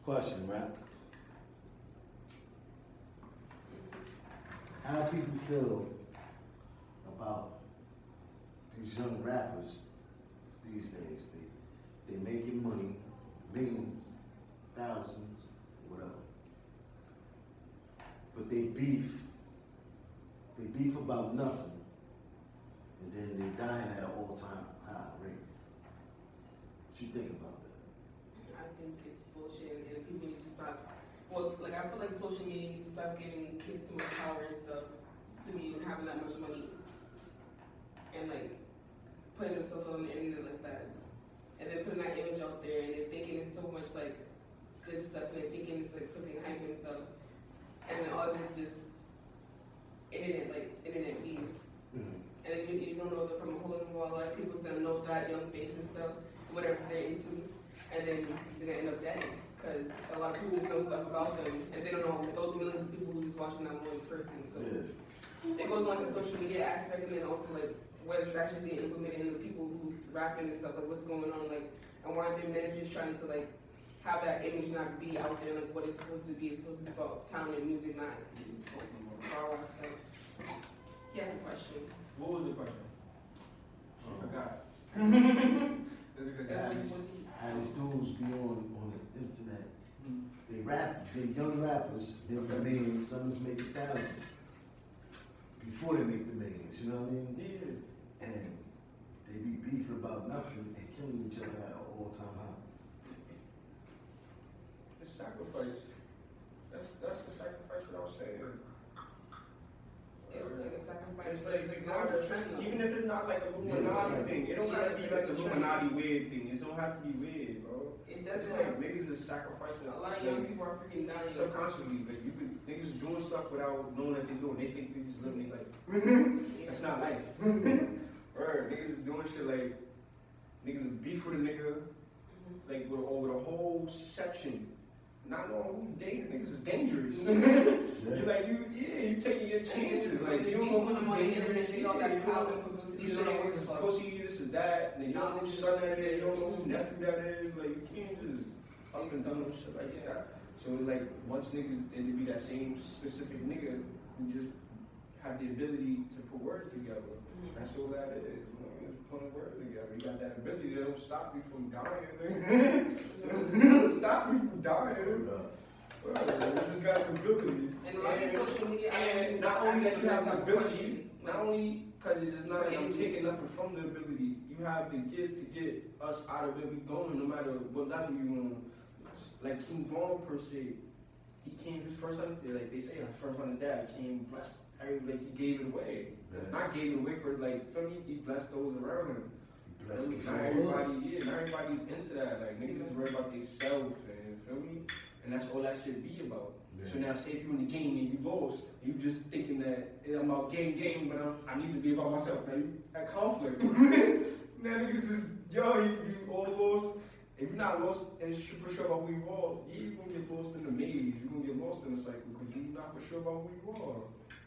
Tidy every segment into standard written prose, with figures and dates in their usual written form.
Question, right? How people feel about these young rappers these days? They making money, millions, thousands, whatever. But they beef about nothing, and then they dying at an all-time high rate. What you think about that? I think it's bullshit, and people need to stop. Well, like I feel like social media needs to stop giving kids too much power and stuff. To me, even having that much money, and like putting themselves on the internet like that, and then putting that image out there, and they're thinking it's so much like good stuff, and they're thinking it's like something hype and stuff, and then all of it's just internet beef. Mm-hmm. And then you don't know them from a hole in the wall. A lot of people's gonna know that young face and stuff, whatever they're into, and then they're gonna end up dead because a lot of people just know stuff about them, and they don't know those millions of people who just watching that one person. So it goes on the social media aspect, and then also like what is actually being implemented in the people who's rapping and stuff, like what's going on, like, and why are their managers trying to like have that image not be out there like what it's supposed to be? It's supposed to be about talent and music, not bar stuff. He has a question. What was the question? I forgot. How these dudes be on the internet. They rap, they young rappers, make the millions, some is making thousands. Before they make the millions, you know what I mean? Yeah. And they be beefing about nothing and killing each other at an all-time high. It's sacrifice. That's the sacrifice without saying. It's like a sacrifice, It's but like, it's like now it's a trend though. even if it's not like a Illuminati thing, it don't gotta be like a Illuminati weird thing. It don't have to be weird, bro. It It's doesn't like have to. niggas is sacrificing. A lot of young people are freaking dying. Subconsciously, like you could niggas doing stuff without knowing that they're doing. They think they just living their life. That's not life. Or niggas is doing shit like niggas is beef with a nigga, like with a whole section. Not knowing who's dating niggas is dangerous. You're like you taking your chances. Like you don't know who's on the internet, dangerous. they all that power and publicity. You say niggas is pussy, this is that, and you don't know whose son that is, you don't know whose nephew that is. Like you can't just up and down shit like that. So like once niggas, it'd be that same specific nigga who just have the ability to put words together. That's all that is. You know, just putting words together. You got that ability that don't stop you from dying. Don't stop you from dying. Well, you just got the ability. And a lot of social media And not only that you have the ability, not only because it is not like I'm taking nothing from the ability, you have the gift to get us out of it. We going no matter what level you on. Like King Von per se, he came his first time, like they say, his first time to die, he came blessed. Like he gave it away. Not gave it away, but like feel me, he blessed those around him. Not everybody's into that. Like niggas is worried about themselves, and feel me? And that's all that should be about. Yeah. So now say if you in the game and you lost, you just thinking that I'm about game, but I need to be about myself. Now you at conflict. Now niggas is, you all lost. If you're not lost and for sure about who you are, you're gonna get lost in the maze. You're gonna get lost in the cycle because you're not for sure about who you are.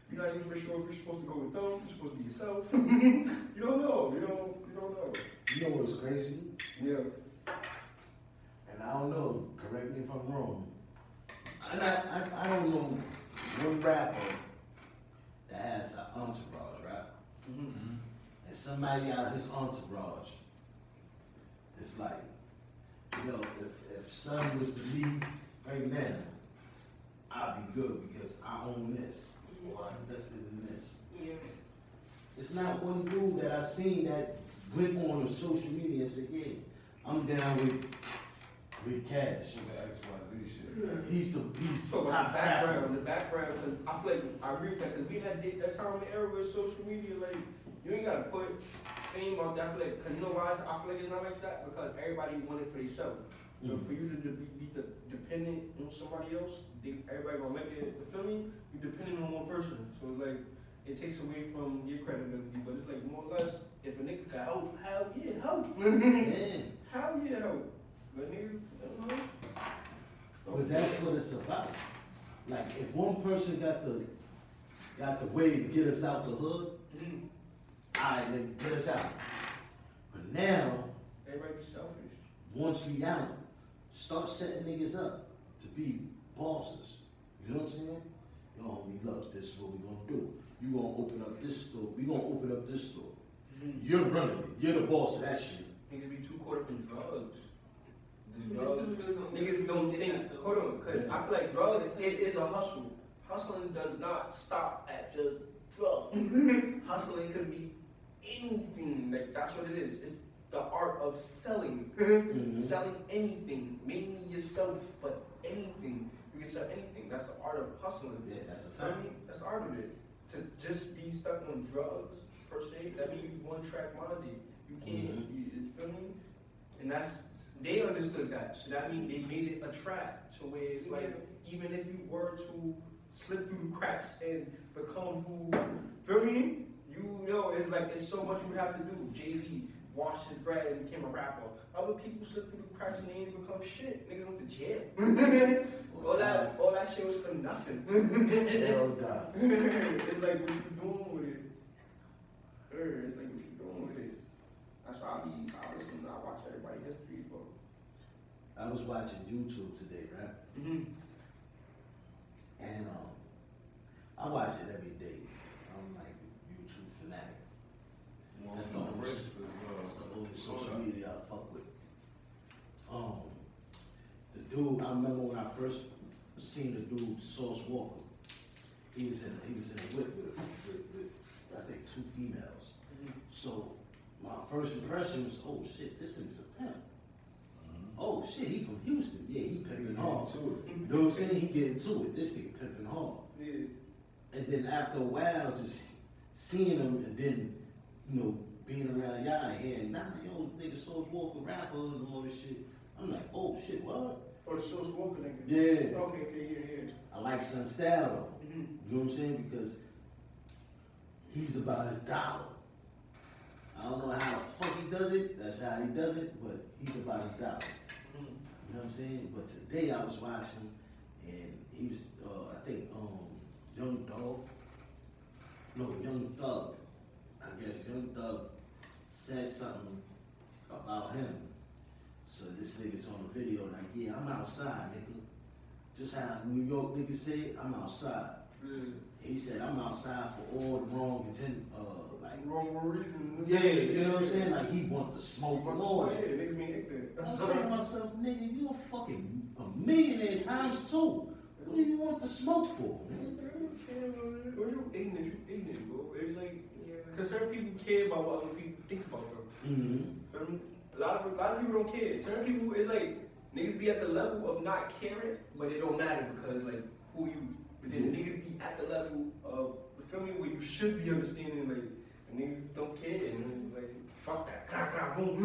You're not even for sure if you're supposed to go with them, you're supposed to be yourself. You don't know. You don't know. You know what's crazy? Yeah. And I don't know, correct me if I'm wrong. I don't know one rapper that has an entourage, right? Mm-hmm. And somebody out of his entourage, it's like, if son was to leave right now, I'd be good because I own this, or I invested in this. Yeah. It's not one dude that I seen that went on social media and said, yeah, I'm down with Cash. XYZ shit. He's the So top rapper. the background, because I feel like I agree with that, because we had that time in the era with social media, like, you ain't gotta put fame out there. I feel like, because you know why I feel like it's not like that? Because everybody want it for themselves. So for you to be dependent on somebody else, everybody gonna make it, you feel me? You're dependent on one person. So it's like, it takes away from your credibility, but it's like more or less, if a nigga can help, hell yeah, help. Yeah. Hell yeah, help. But niggas, I don't know. But that's what it's about. Like if one person got the way to get us out the hood, alright, then get us out. But now, Everybody be selfish. once we out, start setting niggas up. to be bosses. You know what I'm saying? Yo, homie, look, this is what we gonna do. You gonna open up this store. We gonna open up this store. You're running it. You're the boss of that shit. Niggas be too caught up in drugs. The Niggas drugs. really don't Niggas don't get think. that, though. Hold on, cause I feel like drugs it is a hustle. Hustling does not stop at just drugs. Hustling could be anything. Like that's what it is. It's the art of selling. Mhm. Selling anything, mainly yourself, but anything. You can sell anything. That's the art of hustling. Yeah, that's a I fact. mean, that's the art of it. To just be stuck on drugs per se, that means you one track minded. You can't. You feel me? And that's they understood that. So that means they made it a trap to where it's like even if you were to slip through the cracks and become who, feel me? You know, it's like it's so much you would have to do. Jay-Z washed his bread and became a rapper. Other people slip through the cracks and they ain't become shit. Niggas went to jail. all that shit was for nothing. Hell nah. It's like what you doing with it. It's like what you doing with it. That's why I listen, I watch everybody history, bro. I was watching YouTube today, right? And I watch it every day. I'm like YouTube fanatic. That's the only, that's the only social media I fuck with. The dude, I remember when I first seen the dude, Sauce Walker. He was in a whip with I think 2 females. So my first impression was, oh shit, this nigga's a pimp. Oh shit, he from Houston. Yeah, he pimping hard. You know what I'm saying? He get into it. This nigga pimping hard. Yeah. And then after a while, just seeing him and then, you know, being around y'all and hearing, nah, yo, nigga, Sauce Walker rapper and all this shit. I'm like, oh shit, what? Or the Sauce Walker nigga. Yeah. Okay, yeah. I like Son Style though. You know what I'm saying? Because he's about his dollar. I don't know how the fuck he does it. That's how he does it, but he's about his dollar. You know what I'm saying? But today I was watching, and he was, I think, Young Thug. I guess Young Thug said something about him. So this nigga's on the video like, yeah, I'm outside, nigga. Just how New York niggas say it, I'm outside. He said, I'm outside for all the wrong intent, Wrong reason. yeah, you know what I'm saying? Like he want to smoke and all that. Yeah, niggas mean ignorant. I'm saying to myself, nigga, you a fucking a millionaire times 2. What do you want to smoke for? When you ignorant, bro. It's like, cause certain people care about what other people think about them. Feel me? A lot of people don't care. Certain people, it's like niggas be at the level of not caring, but it don't matter because like who you. But then niggas be at the level of, feel me, where you should be understanding like. And niggas don't care, and like, fuck that, boom.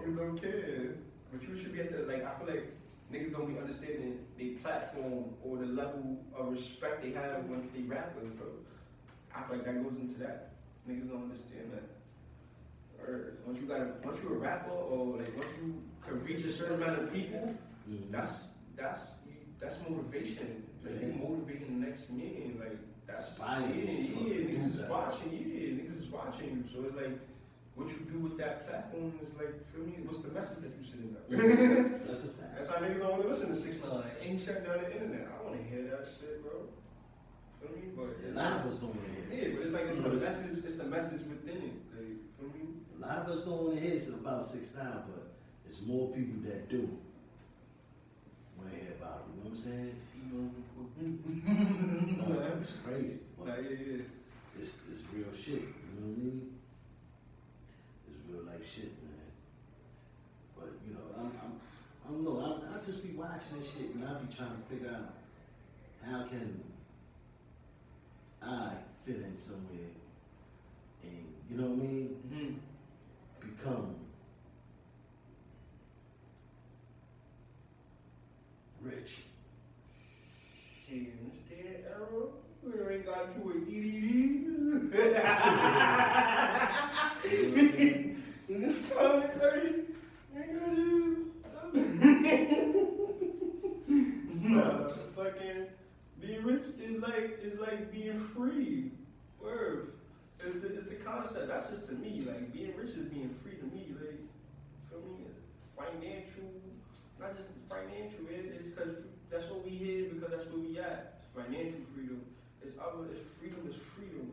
You don't care. But you should be at the, like, I feel like niggas don't be understanding their platform or the level of respect they have once they rappers, bro. I feel like that goes into that. Niggas don't understand that. Or once you a rapper, or like once you can reach a certain amount of people, that's motivation. Like you motivating the next man, like that's niggas is watching, niggas is watching you. So it's like what you do with that platform is like, feel me? What's the message that you sending out? That's a fact. That's why niggas don't want to listen to 6ix9ine. Ain't shutting down the internet. I want to hear that shit, bro. Feel me? But A lot of us don't want to hear it. yeah, but it's like it's the message within it. Like, feel me? A lot of us don't want to hear shit about 6ix9ine, but there's more people that do want to hear about it. You know what I'm saying? No, it's crazy. But it's real shit. You know what I mean? It's real life shit, man. But you know, I don't know. I just be watching this shit and I be trying to figure out how can I fit in somewhere and you know what I mean? Become rich. Shit, in this day and era, we ain't got you with EDD. In this time and day, nah, fucking being rich is like being free. Word. It's the concept. That's just to me. Like being rich is being free to me. Like, feel me? Financial. not just financial, it's because that's what we here, because that's where we at. It's financial freedom. It's freedom is freedom.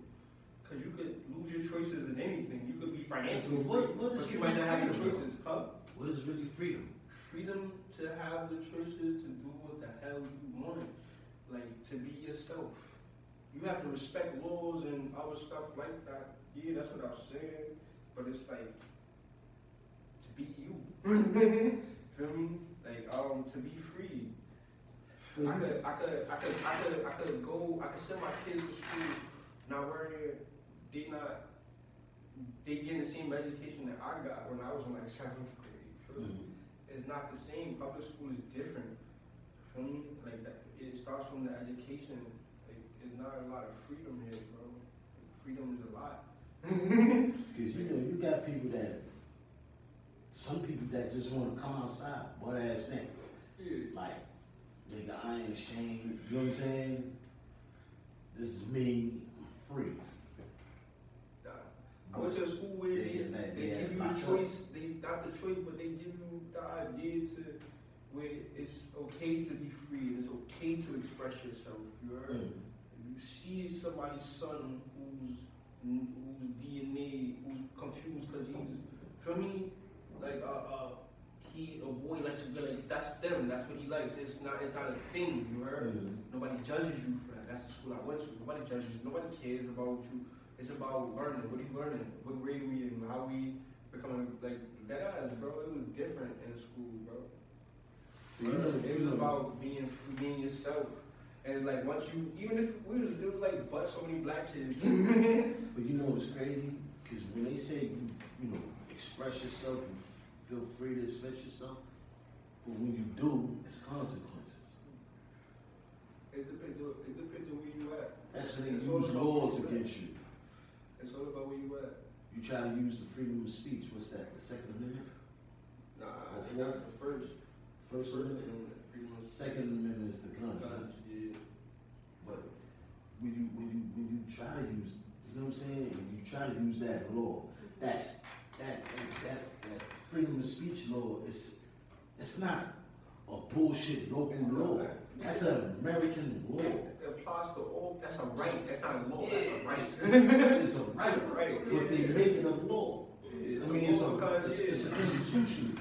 Because you could lose your choices in anything. You could be financially free, What is but you might not have your freedom, choices. Huh? What is really freedom? Freedom to have the choices to do what the hell you want. Like, to be yourself. You have to respect laws and other stuff like that. Yeah, that's what I was saying. But it's like, to be you. Feel me? Like, to be free. I could send my kids to school not worrying, they getting the same education that I got when I was in like 7th grade. Feel me? It's not the same. Public school is different. Feel me? Like that, it starts from the education. Like, it's not a lot of freedom here, bro. Freedom is a lot. Because you got some people that just want to come outside, butt ass naked. Yeah. Like, nigga, I ain't ashamed. You know what I'm saying? This is me. I'm free. I went to a school where they give you the locked choice. They not the choice, but they give you the idea to where it's okay to be free and it's okay to express yourself. You heard? If you see somebody's son whose DNA, who's confused because he's, feel me, like a boy likes to be like, that's them, that's what he likes. It's not a thing. You heard? Nobody judges you for that. That's the school I went to. Nobody judges you. Nobody cares about you. It's about learning. What are you learning? What grade are we in? How we becoming like that ass, bro? It was different in school, bro. It was about being yourself. And like once you, even if it was like but so many black kids. But you know what's crazy? Because when they say you know, express yourself, you feel free to express yourself. But when you do, it's consequences. It depends on where you at. That's when they use laws against you. It's all about where you at. You try to use the freedom of speech. What's that? The Second Amendment? Nah, Or that's the first. First Amendment? Second Amendment is the gun. Guns, yeah. But when you try to use, you know what I'm saying? When you try to use that law, that freedom of speech law it's not a bullshit local law. That's an American law. It applies to all. That's a right. That's not a law. That's a right. It's a right, Right. but they make it a law. Yeah, I mean, it's because an institution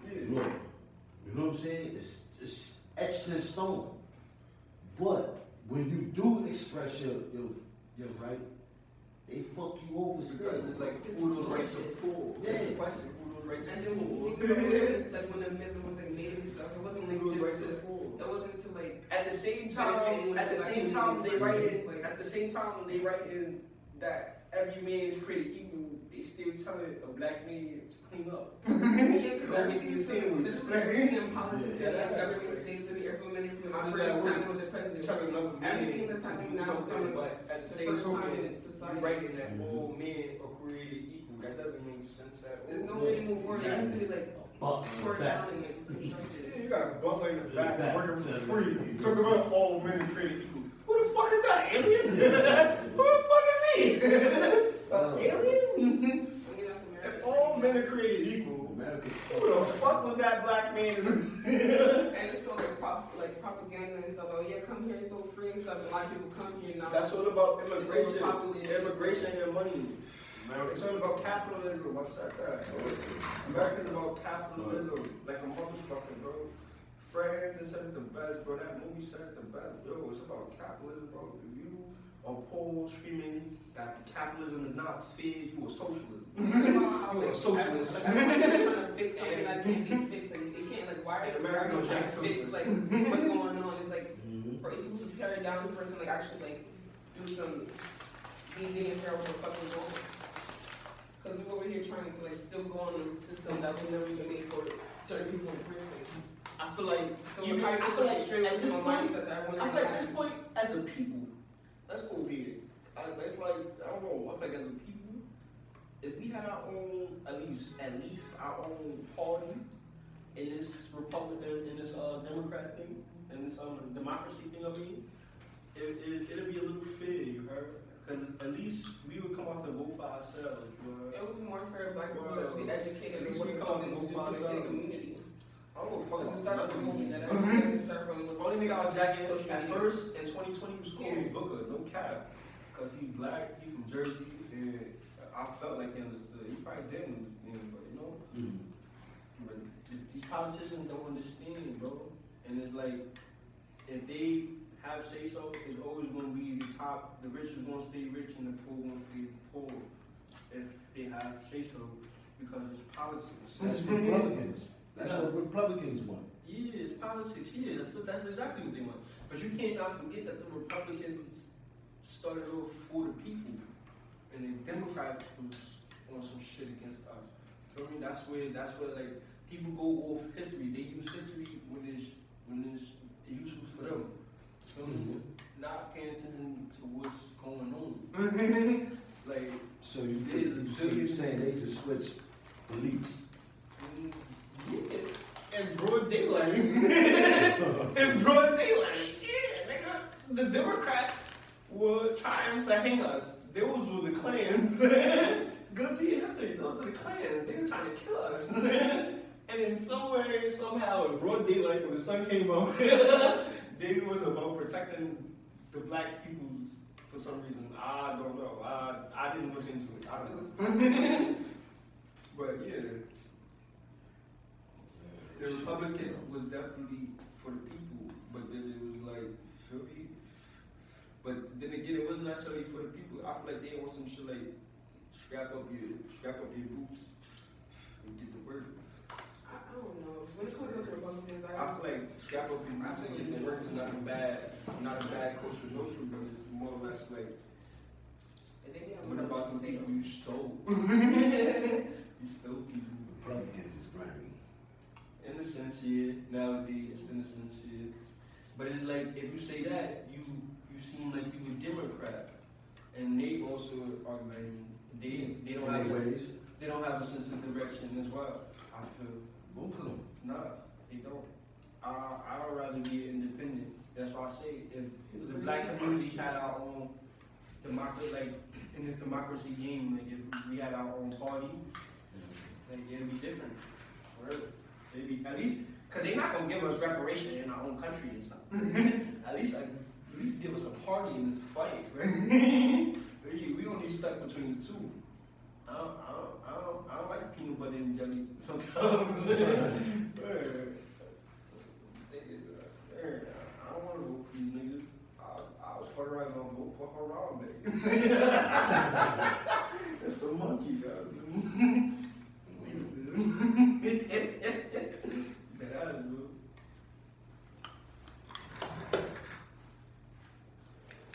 yeah. law. You know what I'm saying? It's etched in stone. But when you do express your right, they fuck you over still. Because it's like who those rights are for. Yeah. That's the question. Who those rights And are then when you for. think about it, like when the amendment was like made and stuff, it wasn't like Who those rights just to, are for. it wasn't to like, At the same Benefit time, anyone they write in in. like- At the same time, they write in that every man is created equal. They still telling a black man to clean up. yeah, because Go everything be is so, seen. this is like everything in politics Yeah, and like that's government right. states to be implemented from How the does first that time work? it was the president. Telling another man Everything that's to happening do now is something, from but at the the same first time token, in you society. writing that all men are created equal. That doesn't make sense at all. There's no way to move forward. It has to be like Buck in the torn back. down and like constructed. Yeah, you got a butler in the back back. working for Tell free. me. Talk about all men are created equal. Who the fuck is that? Alien? Who the fuck is he? Alien? I mean, that's America. If all men are created equal, America. who the fuck was that black man? And it's so like propaganda and stuff. Oh yeah, come here, it's so free and stuff. And a lot of people come here now. That's all about immigration. It's overpopulated. Immigration and money. It's all about capitalism. What's that? America's about capitalism. Like a motherfucker, bro. Fred Hampton said it the best, bro. That movie said it the best. Yo, it's about capitalism, bro. If you are Paul screaming that capitalism is not fair, you are socialism. It's about how, You like, are socialist. everyone's trying to fix something that can't be fixed, and they can't like why are American they trying to fix socialist. like what's going on? It's like Mhm. for it's supposed to tear it down first and like actually like do some digging and figure out what the fuck is going on. Because we're over here trying to like still go on a system that was never even made for certain people in the first place. I feel like So even, how you I feel feel like like straight at up this from a point, mindset that I feel like at this point, as a people, let's go over here. I don't know. I feel like as a people, if we had our own, at least our own party in this Republican, in this Democrat thing, in this democracy thing over here, it'll be a little fair, you heard? Because at least we would come out to vote for ourselves, you heard? It would be more fair if black people Well, actually educated at and least what we the come fuck to to do vote for to the ourselves. community. I don't know fuck It about started none from of me. these That niggas. actually started from The only nigga I was jacking Social at media. first in 2020 was Cory Yeah. Booker, no cap. Cause he's black, he from Jersey, and I felt like he understood. He probably didn't understand, but you know. But these politicians don't understand, bro. And it's like, if they have say so, it's always gonna be the top, the rich is gonna stay rich and the poor gonna stay poor. If they have say so, because it's politics. That's Republicans. That's what Republicans want. Yeah, it's politics. Yeah, that's exactly what they want. But you can't not forget that the Republicans started off for the people, and the Democrats was on some shit against us. So I mean, that's where like people go off history. They use history when it's useful for them. So not paying attention to what's going on. Like, So you're saying they just switched beliefs. yeah, in broad daylight. In broad daylight, yeah, nigga. The Democrats were trying to hang us. Those were the Klans. Go to your history. Those are the Klans. They were trying to kill us. And in some way, somehow, in broad daylight, when the sun came up, they was about protecting the black peoples for some reason. I don't know. I didn't look into it. I don't know. But yeah. The Republican was definitely for the people, but then it was like, feel me? But then again, it wasn't necessarily for the people. I feel like they want some shit like scrap up your boots and get to work. I don't know. When it comes to Republicans, I feel like scrap up your boots and get to work is not a bad kosher notion, but it's more or less like, what about the people you stole? You stole people. Republicans is grimy. In a sense, yeah. Nowadays, in a sense, yeah. But it's like, if you say that, you seem like you a Democrat. And they also are like, they don't have Anyways, they don't have a sense of direction as well. I feel. both of them. Nah, they don't. I'd rather be independent. That's why I say, if the black community had our own democracy, like in this democracy game, like if we had our own party, like it'd be different. Really. It'd be, at least, cause they're not gonna give us reparation in our own country and stuff. at least give us a party in this fight. we only stuck between the two. I don't like peanut butter and jelly sometimes. I don't want to vote for these niggas. I was fucking around gonna vote for Haram, baby.